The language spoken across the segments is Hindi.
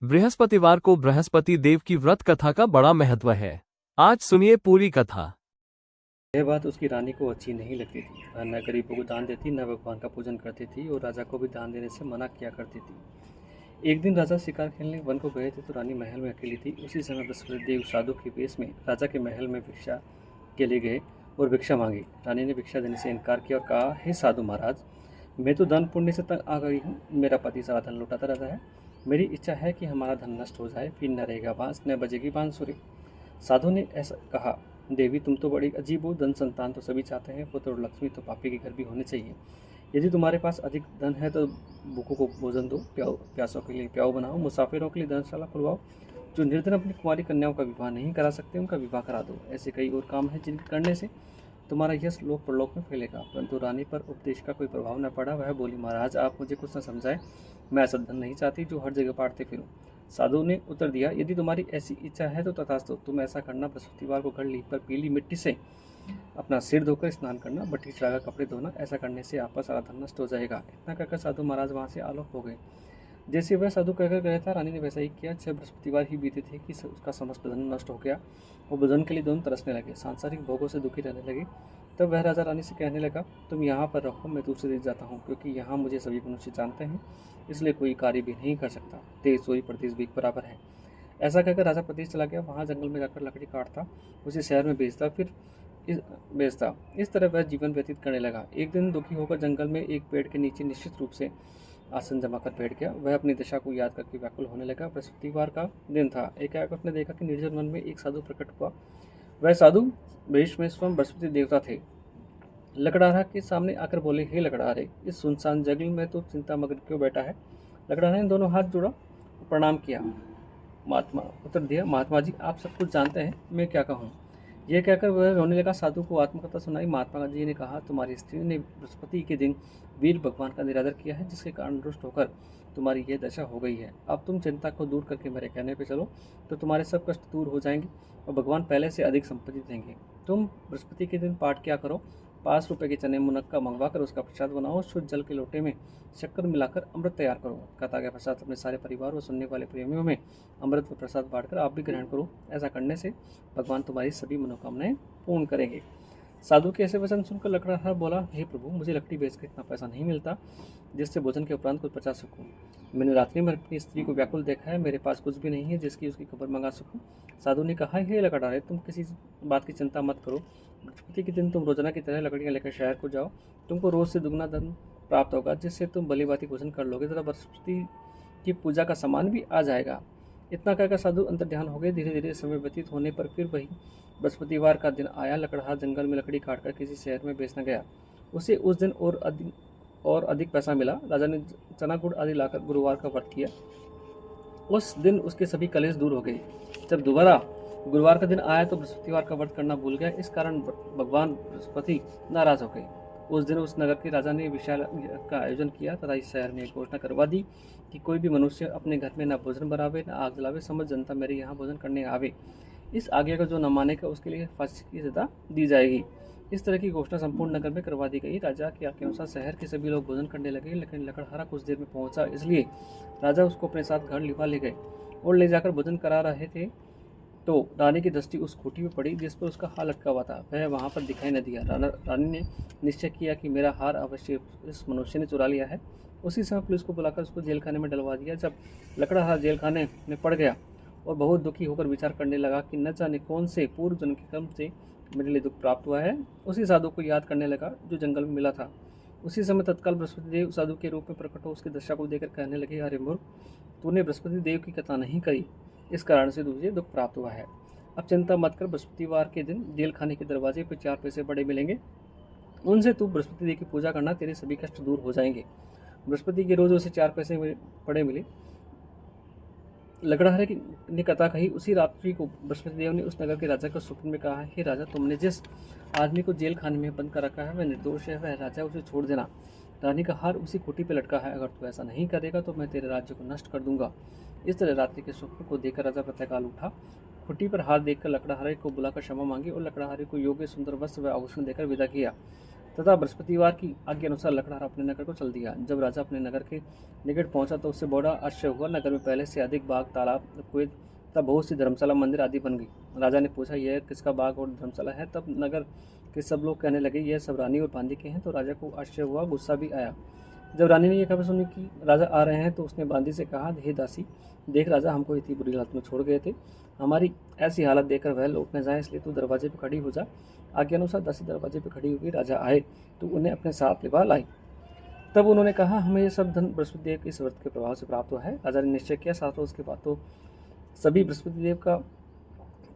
बृहस्पतिवार को बृहस्पति देव की व्रत कथा का बड़ा महत्व है। आज सुनिए पूरी कथा। यह बात उसकी रानी को अच्छी नहीं लगती थी। वह न गरीबों को दान देती, न भगवान का पूजन करती थी और राजा को भी दान देने से मना किया करती थी। एक दिन राजा शिकार खेलने वन को गए थे तो रानी महल में अकेली थी। उसी समय बृहस्पति देव साधु के वेश में राजा के महल में भिक्षा के लिए गए और भिक्षा मांगी। रानी ने भिक्षा देने से इनकार किया और कहा, हे साधु महाराज, मैं तो दान पुण्य से तंग आ गई हूँ। मेरा पति सारा धन लुटाता रहता है। मेरी इच्छा है कि हमारा धन नष्ट हो जाए, फिर न रहेगा बांस, न बजेगी बांसुरी। साधु ने ऐसा कहा, देवी तुम तो बड़ी अजीब हो। धन संतान तो सभी चाहते हैं, पुत्र और लक्ष्मी तो पापी के घर भी होने चाहिए। यदि तुम्हारे पास अधिक धन है तो भूखों को भोजन दो, प्यासों के लिए प्याऊ बनाओ, मुसाफिरों के लिए धर्मशाला खुलवाओ। जो निर्धन अपनी कुमारी कन्याओं का विवाह नहीं करा सकते उनका विवाह करा दो। ऐसे कई और काम हैं जिनके करने से तुम्हारा यश लोक परलोक में फैलेगा। परंतु रानी पर उपदेश का कोई प्रभाव न पड़ा। वह बोली, महाराज आप मुझे कुछ न समझाए, मैं ऐसा धन नहीं चाहती जो हर जगह बांटते फिरूं। साधु ने उत्तर दिया, यदि तुम्हारी ऐसी इच्छा है तो तथास्तु। तुम ऐसा करना, बृहस्पतिवार को घर लीप पर पीली मिट्टी से अपना सिर धोकर स्नान करना, भट्टी चढ़ाकर कपड़े धोना। ऐसा करने से आपका सारा धन नष्ट हो जाएगा। इतना कहकर साधु महाराज वहाँ से आलोक हो गए। जैसे वह साधु कहकर गया था, रानी ने वैसा ही किया। 6 बृहस्पतिवार ही बीते थे कि उसका समस्त धन नष्ट हो गया। वो भोजन के लिए दोनों तरसने लगे, सांसारिक भोगों से दुखी रहने लगे। तब वह राजा रानी से कहने लगा, तुम यहाँ पर रहो, मैं दूसरे देश जाता हूँ, क्योंकि यहाँ मुझे सभी मनुष्य जानते हैं, इसलिए कोई कार्य भी नहीं कर सकता। तेज चोरी प्रदेश भी बराबर है। ऐसा कहकर राजा प्रदेश चला गया। वहाँ जंगल में जाकर लकड़ी काटता, उसे शहर में बेचता, फिर बेचता। इस तरह वह जीवन व्यतीत करने लगा। एक दिन दुखी होकर जंगल में एक पेड़ के नीचे निश्चित रूप से आसन जमा कर बैठ गया। वह अपनी दशा को याद करके व्याकुल होने लगा। बृहस्पतिवार का दिन था। एकाएक उसने देखा कि निर्जन वन में एक साधु प्रकट हुआ। वह साधु वेश में स्वयं बृहस्पति देवता थे। लकड़हारा के सामने आकर बोले, हे लकड़हारे, इस सुनसान जंगल में तो चिंता मग्न क्यों बैठा है? लकड़हारे ने दोनों हाथ जोड़ा, प्रणाम किया। महात्मा उत्तर दिया, महात्मा जी आप सब कुछ जानते हैं, मैं क्या कहूँ। यह कहकर वह रोने लगा। साधु को आत्मकथा सुनाई। महात्मा जी ने कहा, तुम्हारी स्त्री ने बृहस्पति के दिन वीर भगवान का निरादर किया है, जिसके कारण रुष्ट होकर तुम्हारी यह दशा हो गई है। अब तुम चिंता को दूर करके मेरे कहने पे चलो तो तुम्हारे सब कष्ट दूर हो जाएंगे और भगवान पहले से अधिक संपत्ति देंगे। तुम बृहस्पति के दिन पाठ क्या करो, 5 रुपए के चने मुनक्का मंगवा कर उसका प्रसाद बनाओ। शुद्ध जल के लोटे में शक्कर मिलाकर अमृत तैयार करो। कथा के पश्चात अपने सारे परिवार और सुनने वाले प्रेमियों में अमृत व प्रसाद बांटकर आप भी ग्रहण करो। ऐसा करने से भगवान तुम्हारी सभी मनोकामनाएं पूर्ण करेंगे। साधु के ऐसे वचन सुनकर लकड़हारा बोला, हे प्रभु, मुझे लकड़ी बेचकर इतना पैसा नहीं मिलता जिससे भोजन के उपरांत कुछ बचा सकूं। मैंने रात्रि में अपनी स्त्री को व्याकुल देखा है, मेरे पास कुछ भी नहीं है जिसकी उसकी खबर मंगा सकूं। साधु ने कहा, हे लकड़हारे, तुम किसी बात की चिंता मत करो। बृहस्पति के दिन तुम रोजाना की तरह लकड़ियां लेकर शहर को जाओ। तुमको रोज से दुगना धन प्राप्त होगा, जिससे तुम भली भांति भोजन कर लोगे तथा बृहस्पति की पूजा का सामान भी आ जाएगा। इतना कहकर साधु अंतर्ध्यान हो गए। धीरे धीरे समय व्यतीत होने पर फिर वही बृहस्पतिवार का दिन आया। लकड़हार जंगल में लकड़ी काटकर किसी शहर में बेचने गया। उसे उस दिन और अधिक पैसा मिला। राजा ने चना गुड़ आदि लाकर गुरुवार का व्रत किया। उस दिन उसके सभी कलेश दूर हो गए। जब दोबारा गुरुवार का दिन आया तो बृहस्पतिवार का व्रत करना भूल गया। इस कारण भगवान बृहस्पति नाराज हो गए। उस दिन उस नगर के राजा ने विशाल का आयोजन किया तथा इस शहर में एक घोषणा करवा दी कि कोई भी मनुष्य अपने घर में न भोजन बनावे न आग जलावे। समझ जनता मेरे यहाँ भोजन करने आवे। इस आज्ञा को जो न मानेगा उसके लिए फांसी की सजा दी जाएगी। इस तरह की घोषणा संपूर्ण नगर में करवा दी गई। राजा के आज्ञा अनुसार शहर के सभी लोग भोजन करने लगे, लेकिन लकड़हारा कुछ देर में पहुंचा, इसलिए राजा उसको अपने साथ घर लिवा ले गए और ले जाकर भोजन करा रहे थे तो रानी की दृष्टि उस खूंटी में पड़ी जिस पर उसका हार लटका हुआ था। वह वहाँ पर दिखाई न दिया। रानी ने निश्चय किया कि मेरा हार अवश्य इस मनुष्य ने चुरा लिया है। उसी समय पुलिस को बुलाकर उसको जेल खाने में डलवा दिया। जब लकड़हारा जेल खाने में पड़ गया और बहुत दुखी होकर विचार करने लगा कि न जाने कौन से पूर्व जन्म के कर्म से मेरे लिए दुख प्राप्त हुआ है, उसी साधु को याद करने लगा जो जंगल में मिला था। उसी समय तत्काल बृहस्पति देव साधु के रूप में प्रकट हो उसकी दशा को देखकर कहने लगे, अरे मूर्ख, तूने बृहस्पति देव की कथा नहीं करी, इस कारण से तुझे दुख प्राप्त हुआ है। अब चिंता मत कर, बृहस्पतिवार के दिन जेल खाने के दरवाजे पर 4 पैसे बड़े मिलेंगे, उनसे तू बृहस्पति देव की पूजा करना, तेरे सभी कष्ट दूर हो जाएंगे। बृहस्पति के रोज उसे 4 पैसे बड़े मिले। लकड़हारे ने कथा कही। उसी रात्रि को बृहस्पति देव ने उस नगर के राजा को स्वप्न में कहा, हे राजा, तुमने जिस आदमी को जेल खाने में बंद कर रखा है वह निर्दोष है, वह राजा, उसे छोड़ देना। रानी का हार उसी खूंटी पर लटका है, अगर तू ऐसा नहीं करेगा तो मैं तेरे राज्य को नष्ट कर दूंगा। इस तरह रात्रि के स्वप्न को देखकर राजा प्रातःकाल उठा। खूंटी पर हार देखकर लकड़हारे को बुलाकर क्षमा मांगी और लकड़हारे को योग्य सुंदर वस्त्र व आभूषण देकर विदा किया। तथा बृहस्पतिवार की आज्ञा अनुसार लकड़हारा अपने नगर को चल दिया। जब राजा अपने नगर के निकट पहुंचा तो उससे बड़ा आश्चर्य हुआ। नगर में पहले से अधिक बाग, तालाब, कुएं तथा बहुत सी धर्मशाला, मंदिर आदि बन गई। राजा ने पूछा, यह किसका बाग और धर्मशाला है? तब नगर के सब लोग कहने लगे, यह सब रानी और बांदी के हैं। तो राजा को आश्चर्य हुआ, गुस्सा भी आया। जब रानी ने यह खबर सुनी कि राजा आ रहे हैं तो उसने बांदी से कहा, हे दासी, देख राजा हमको इतनी बुरी हालत में छोड़ गए थे। हमारी ऐसी हालत देखकर वह लौट न जाए, इसलिए तू दरवाजे पर खड़ी हो जा। आज्ञा अनुसार दासी दरवाजे पर खड़ी हुई। राजा आए तो उन्हें अपने साथ लिवा लाई। तब उन्होंने कहा, हमें यह सब धन बृहस्पति देव के इस व्रत के प्रभाव से प्राप्त हुआ है। राजा ने निश्चय किया, 7 रोज के बाद तो सभी बृहस्पति देव का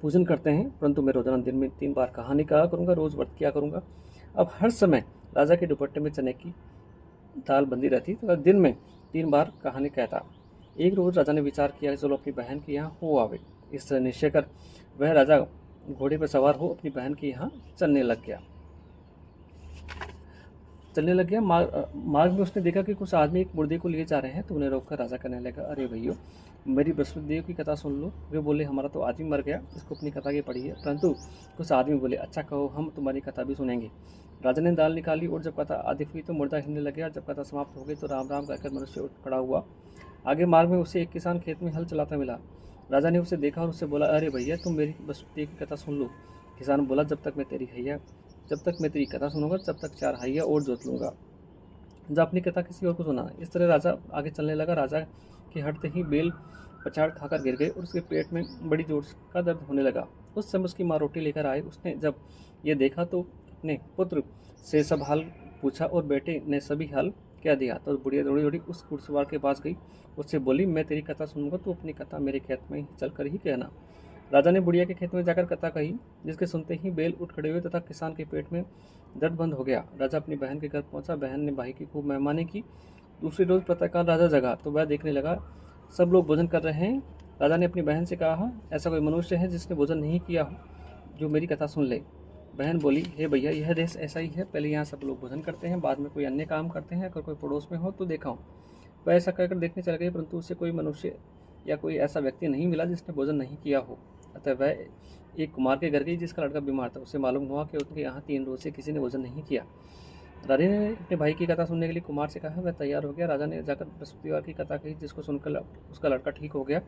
पूजन करते हैं, परंतु मैं रोजाना दिन में 3 बार कहानी कहा करूंगा, रोज व्रत किया करूंगा। अब हर समय राजा के दुपट्टे में चने की दाल बंदी रहती तो दिन में 3 बार कहानी कहता। एक रोज राजा ने विचार किया कि चलो अपनी बहन के यहाँ हो आवे। इस तरह निश्चय कर वह राजा घोड़े पर सवार हो अपनी बहन के यहाँ चलने लग गया। मार्ग में उसने देखा कि कुछ आदमी एक मुर्दे को लिए जा रहे हैं, तो उन्हें रोककर राजा कहने लगा, अरे भैया, मेरी बृहस्पति देव की कथा सुन लो। वे बोले, हमारा तो आदमी मर गया, इसको अपनी कथा की पढ़ी है। परंतु कुछ आदमी बोले, अच्छा कहो, हम तुम्हारी कथा भी सुनेंगे। राजा ने दाल निकाली और जब कथा आदि हुई तो मुर्दा हिलने लग गया। जब कथा समाप्त हो गई तो राम राम कहकर मनुष्य उठ खड़ा हुआ। आगे मार्ग में उसे एक किसान खेत में हल चलाता मिला। राजा ने उसे देखा और उससे बोला, अरे भैया, तुम मेरी बृहस्पति देव की कथा सुन लो। किसान बोला, जब तक मैं तेरी कथा सुनूंगा तब तक 4 हैया और जोत लूंगा। जब अपनी कथा किसी और को सुना। इस तरह राजा आगे चलने लगा। राजा के हटते ही बेल पछाड़ खाकर गिर गए और उसके पेट में बड़ी जोर का दर्द होने लगा। उस समय उसकी माँ रोटी लेकर आई। उसने जब ये देखा तो अपने पुत्र से सब हाल पूछा और बेटे ने सभी हाल कह दिया। तो बुढ़िया दौड़ी दौड़ी उस घुड़सवार के पास गई। उससे बोली, मैं तेरी कथा सुनूंगा, तू अपनी कथा मेरे खेत में चलकर ही कहना। राजा ने बुढ़िया के खेत में जाकर कथा कही, जिसके सुनते ही बैल उठ खड़े हुए तथा किसान के पेट में दर्द बंद हो गया। राजा अपनी बहन के घर पहुंचा। बहन ने भाई की खूब मेहमानी की। दूसरी रोज प्रातःकाल राजा जगा तो वह देखने लगा सब लोग भोजन कर रहे हैं। राजा ने अपनी बहन से कहा, ऐसा कोई मनुष्य है जिसने भोजन नहीं किया हो, जो मेरी कथा सुन ले। बहन बोली, हे भैया, यह देश ऐसा ही है, पहले यहाँ सब लोग भोजन करते हैं, बाद में कोई अन्य काम करते हैं। अगर कोई पड़ोस में हो तो देखा हूँ। वह ऐसा कहकर देखने चल गई, परंतु उसे कोई मनुष्य या कोई ऐसा व्यक्ति नहीं मिला जिसने भोजन नहीं किया हो। अतः वह एक कुमार के घर गई जिसका लड़का बीमार था। उसे मालूम हुआ कि उनके यहाँ 3 रोज से किसी ने भोजन नहीं किया। रानी ने अपने भाई की कथा सुनने के लिए कुमार से कहा। वह तैयार हो गया। राजा ने जाकर बृहस्पतिवार की कथा कही, जिसको सुनकर उसका लड़का ठीक हो गया।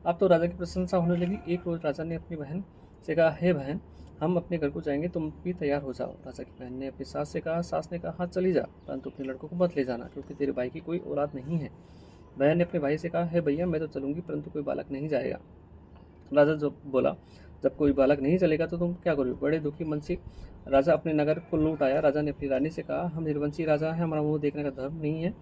अब तो राजा की प्रशंसा होने लगी। एक रोज राजा ने अपनी बहन से कहा, हे बहन, हम अपने घर को जाएंगे, तुम भी तैयार हो जाओ। राजा की बहन ने अपनी सास से कहा। सास ने कहा, हाँ चली जा, परंतु अपने लड़कों को मत ले जाना, क्योंकि तेरे भाई की कोई औलाद नहीं है। बहन ने अपने भाई से कहा, हे भैया, मैं तो चलूंगी, परंतु कोई बालक नहीं जाएगा। राजा जो बोला, जब कोई बालक नहीं चलेगा तो तुम क्या करोगे? बड़े दुखी मन से राजा अपने नगर को लौट आया। राजा ने अपनी रानी से कहा, हम निर्वंशी राजा हैं, हमारा मुंह देखने का धर्म नहीं है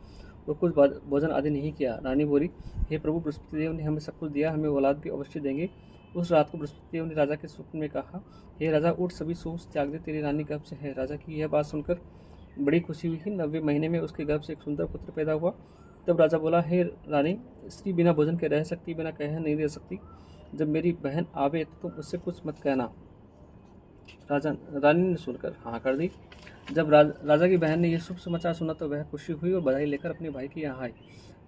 और कुछ भोजन आदि नहीं किया। रानी बोली, हे प्रभु, बृहस्पति देव ने हमें सब कुछ दिया, हमें औलाद भी अवश्य देंगे। उस रात को बृहस्पति देव ने राजा के स्वप्न में कहा, हे राजा, उठ, सभी सोच त्याग दे, तेरी रानी गर्भ से है। राजा की यह बात सुनकर बड़ी खुशी हुई। 90वें महीने में उसके गर्भ से एक सुंदर पुत्र पैदा हुआ। तब राजा बोला, हे रानी, स्त्री बिना भोजन के रह सकती, बिना कहे नहीं रह सकती। जब मेरी बहन आवे तो तुम उससे कुछ मत कहना। रानी ने सुनकर हाँ कर दी। जब राजा की बहन ने यह शुभ समाचार सुना तो वह खुशी हुई और बधाई लेकर अपने भाई के यहाँ आई।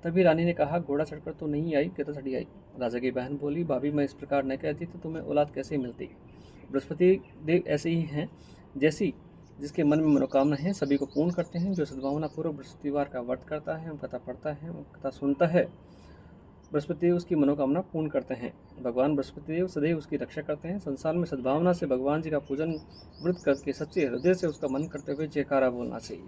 तभी रानी ने कहा, घोड़ा चढ़कर तो नहीं आई, गधा चढ़ी आई। राजा की बहन बोली, भाभी, मैं इस प्रकार न कहती तो तुम्हें औलाद कैसे मिलती? बृहस्पति देव ऐसे ही हैं, जैसी जिसके मन में मनोकामना है सभी को पूर्ण करते हैं। जो सद्भावना पूर्वक बृहस्पतिवार का व्रत करता है, कथा पढ़ता है, कथा सुनता है, बृहस्पति देव उसकी मनोकामना पूर्ण करते हैं। भगवान बृहस्पति देव सदैव उसकी रक्षा करते हैं। संसार में सद्भावना से भगवान जी का पूजन व्रत करके सच्चे हृदय से उसका मन करते हुए जयकारा बोलना चाहिए।